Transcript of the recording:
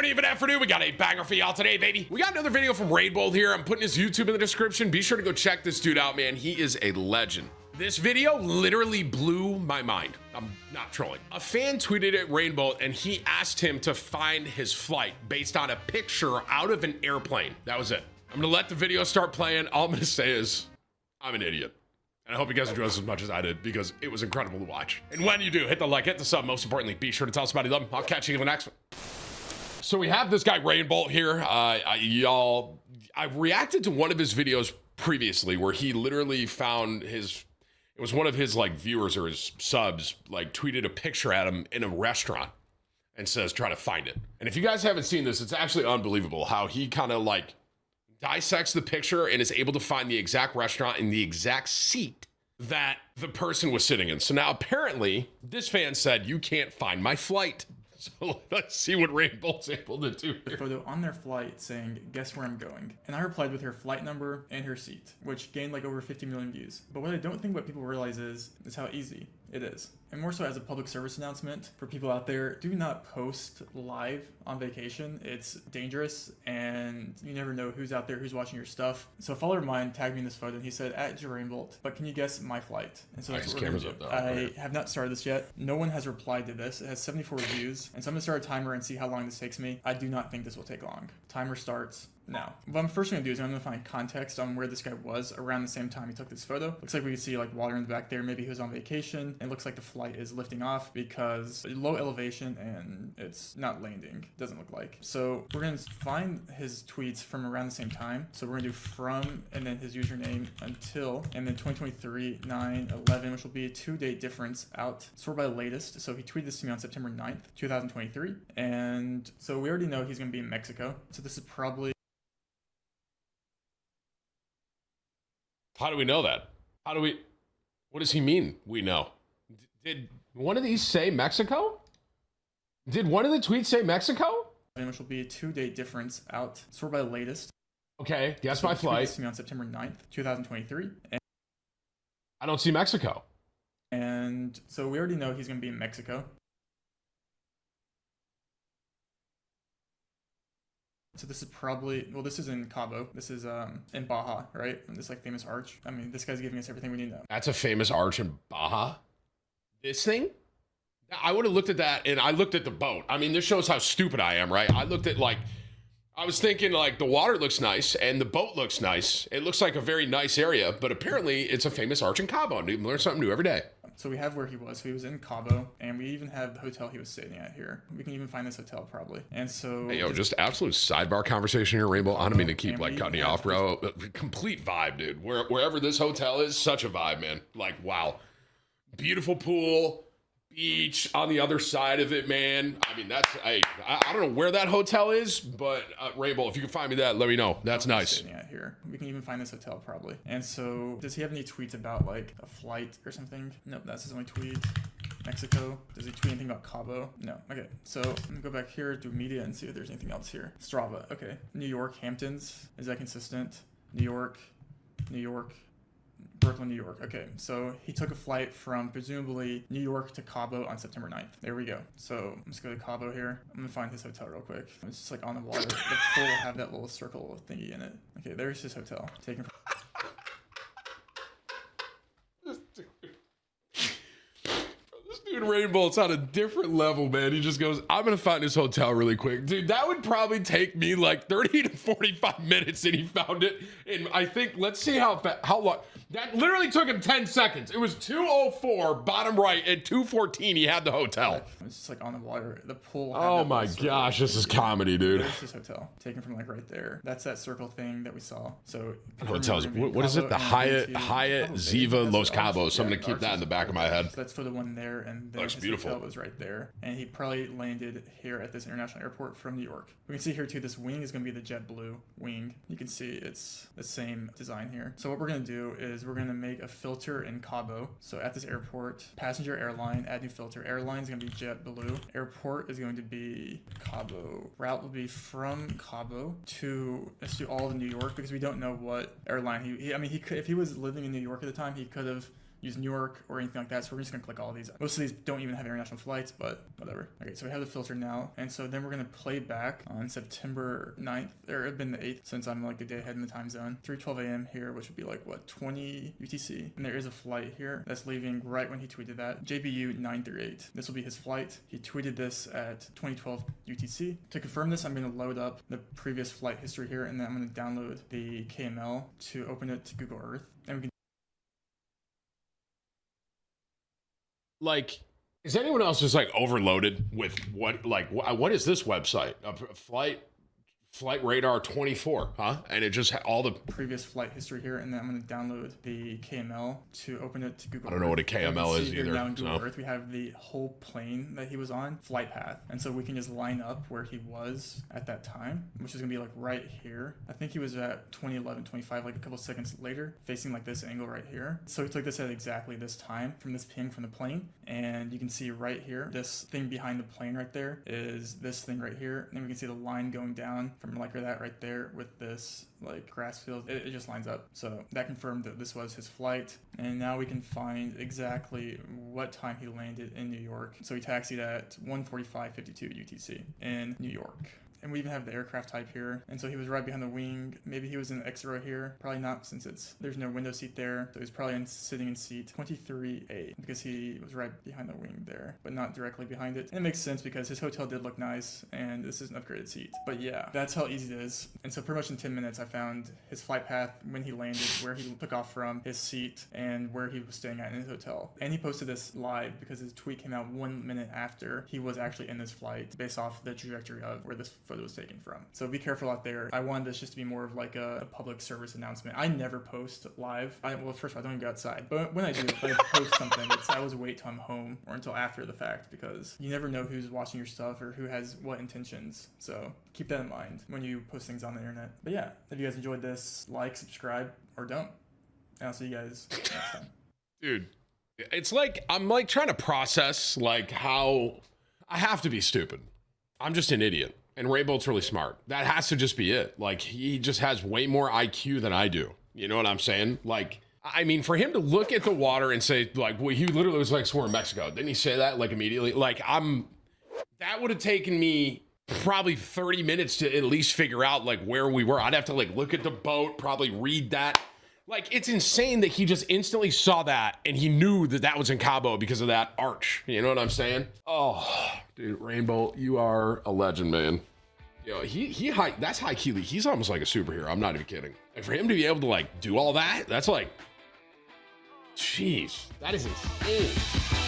Good evening, afternoon. We got a banger for y'all today, baby. We got another video from Rainbolt here. I'm putting his YouTube in the description. Be sure to go check this dude out, man. He is a legend. This video literally blew my mind. I'm not trolling. A fan tweeted at Rainbolt and he asked him to find his flight based on a picture out of an airplane. That was it. I'm gonna let the video start playing. All I'm gonna say is, I'm an idiot. And I hope you guys enjoyed this as much as I did because it was incredible to watch. And when you do, hit the like, hit the sub. Most importantly, be sure to tell somebody you love them. I'll catch you in the next one. So we have this guy Rainbolt here. Y'all, I've reacted to one of his videos previously where he literally found his, it was one of his like viewers or his subs like tweeted a picture at him in a restaurant and says, try to find it. And if you guys haven't seen this, it's actually unbelievable how he kind of like dissects the picture and is able to find the exact restaurant and the exact seat that the person was sitting in. So now apparently this fan said, you can't find my flight. So let's see what Rainbolt's able to do here. Photo on their flight saying, guess where I'm going. And I replied with her flight number and her seat, which gained like over 50 million views. But what I don't think what people realize is how easy it is. And more so as a public service announcement for people out there, do not post live on vacation. It's dangerous and you never know who's out there, who's watching your stuff. So a follower of mine tagged me in this photo and he said, at Rainbolt, but can you guess my flight? And so that's what we're gonna do. I have not started this yet. No one has replied to this. It has 74 reviews. And so I'm gonna start a timer and see how long this takes me. I do not think this will take long. Timer starts now. What I'm first going to do is I'm going to find context on where this guy was around the same time he took this photo. Looks like we can see like water in the back there. Maybe he was on vacation. It looks like the flight is lifting off because low elevation and it's not landing. Doesn't look like. So we're going to find his tweets from around the same time. So we're going to do from and then his username until and then 2023 9/11, which will be a 2-day difference out. Sort by the latest. So he tweeted this to me on September 9th, 2023. And so we already know he's going to be in Mexico. So this is probably. How do we know that? What does he mean? We know. Did one of these say Mexico? Did one of the tweets say Mexico? Which will be a 2-day difference out. Sort by the latest. Okay, guess my flight. To me on September 9th, 2023. And I don't see Mexico. And so we already know he's going to be in Mexico. So this is probably, well, this is in Cabo. This is in Baja, right? And this like famous arch. I mean, this guy's giving us everything we need to know. That's a famous arch in Baja. This thing? I would have looked at that and I looked at the boat. I mean, this shows how stupid I am, right? I looked at like, I was thinking like the water looks nice and the boat looks nice. It looks like a very nice area, but apparently it's a famous arch in Cabo. You learn something new every day. So we have where he was. So he was in Cabo, and we even have the hotel he was staying at here. We can even find this hotel probably. And so, hey, yo, just absolute sidebar conversation here, Rainbow. I don't mean to keep like cutting you off, bro. Complete vibe, dude. Wherever this hotel is, such a vibe, man. Like, wow, beautiful pool, beach on the other side of it, man. I mean, that's I don't know where that hotel is, but Rainbow, if you can find me that, let me know. That's nice. At here, we can even find this hotel probably. And so, does he have any tweets about like a flight or something? Nope, that's his only tweet. Mexico. Does he tweet anything about Cabo? No. Okay, so I'm gonna go back here to media and see if there's anything else here. Strava. Okay. New York, Hamptons. Is that consistent? New York, Brooklyn, New York. Okay, so he took a flight from presumably New York to Cabo on September 9th. There we go. So let's go to Cabo here. I'm gonna find his hotel real quick. It's just like on the water. The pool will have that little circle thingy in it. Okay, there's his hotel. Taken from Dude, Rainbolt's on a different level, man. He just goes, I'm gonna find his hotel really quick. Dude, that would probably take me like 30 to 45 minutes and he found it. And I think, let's see how long. That literally took him 10 seconds. It was 2:04, bottom right, at 2:14 he had the hotel. It's just like on the water. The pool. Oh my gosh, this is comedy, dude. There's his hotel. Taken from like right there. That's that circle thing that we saw. So hotels. What is it? The Hyatt Ziva Los Cabos. So I'm gonna keep that in the back of my head. So that's for the one there, and then his hotel was right there. And he probably landed here at this international airport from New York. We can see here too. This wing is gonna be the JetBlue wing. You can see it's the same design here. So what we're gonna do is we're gonna make a filter in Cabo. So at this airport, passenger airline, add new filter. Airline is gonna be JetBlue. Airport is going to be Cabo. Route will be from Cabo to, let's do all of New York because we don't know what airline I mean, he could, if he was living in New York at the time, he could have use New York or anything like that. So we're just gonna click all of these. Most of these don't even have international flights, but whatever. Okay, so we have the filter now. And so then we're gonna play back on September 9th, or it'd been the 8th since I'm like a day ahead in the time zone. 3:12 a.m. here, which would be like what, 20 UTC. And there is a flight here that's leaving right when he tweeted that. JBU 938. This will be his flight. He tweeted this at 2012 UTC. To confirm this, I'm gonna load up the previous flight history here, and then I'm gonna download the KML to open it to Google Earth. And we can like, is anyone else just like overloaded with what is this website? A flight radar 24, huh? And it just all the previous flight history here, and then I'm going to download the KML to open it to Google I don't know what a KML is either. Now in Google Earth, we have the whole plane that he was on, flight path, and so we can just line up where he was at that time, which is going to be like right here. I think he was at 2011, 25, like a couple seconds later, facing like this angle right here. So we took this at exactly this time from this ping from the plane, and you can see right here, this thing behind the plane right there is this thing right here, and then we can see the line going down from like that right there with this like grass field. It just lines up. So that confirmed that this was his flight, and now we can find exactly what time he landed in New York. So he taxied at 1:45:52 UTC in New York. And we even have the aircraft type here. And so he was right behind the wing. Maybe he was in the X row here. Probably not, since there's no window seat there. So he's probably sitting in seat 23A because he was right behind the wing there, but not directly behind it. And it makes sense because his hotel did look nice and this is an upgraded seat. But yeah, that's how easy it is. And so pretty much in 10 minutes, I found his flight path, when he landed, where he took off from, his seat, and where he was staying at in his hotel. And he posted this live because his tweet came out 1 minute after he was actually in this flight, based off the trajectory of where this photo was taken from. So be careful out there. I wanted this just to be more of like a public service announcement. I never post live. Well, first of all, I don't even go outside. But when I do, if I post something, I always wait till I'm home or until after the fact, because you never know who's watching your stuff or who has what intentions. So keep that in mind when you post things on the internet. But yeah, if you guys enjoyed this, like, subscribe, or don't. And I'll see you guys next time. Dude, it's like I'm like trying to process like how I have to be stupid. I'm just an idiot. And Rainbolt's really smart. That has to just be it. Like, he just has way more IQ than I do. You know what I'm saying? Like, I mean, for him to look at the water and say, like, well, he literally was like, "We're in Mexico." Didn't he say that, like, immediately? Like, that would have taken me probably 30 minutes to at least figure out, like, where we were. I'd have to, like, look at the boat, probably read that. Like, it's insane that he just instantly saw that and he knew that that was in Cabo because of that arch. You know what I'm saying? Oh, dude, Rainbolt, you are a legend, man. Yo, that's high key. He's almost like a superhero. I'm not even kidding. And for him to be able to like do all that, that's like, jeez, that is insane.